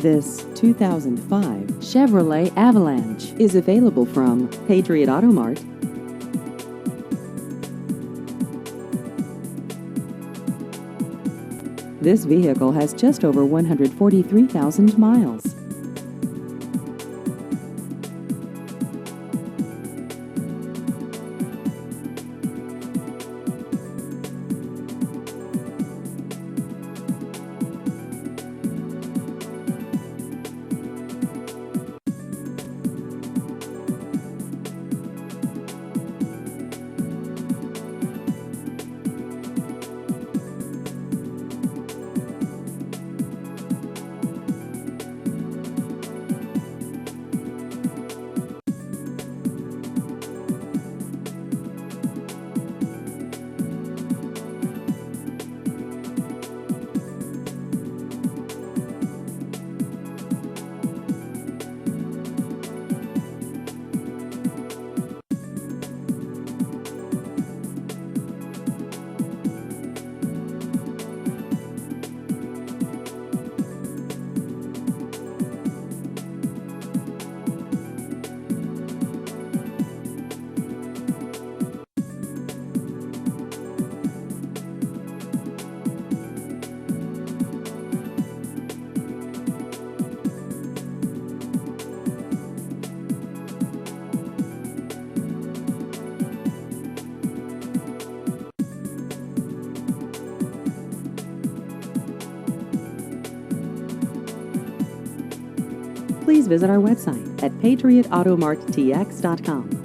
This 2005 Chevrolet Avalanche is available from Patriot Auto Mart. This vehicle has just over 143,000 miles. Please visit our website at patriotautomarttx.com.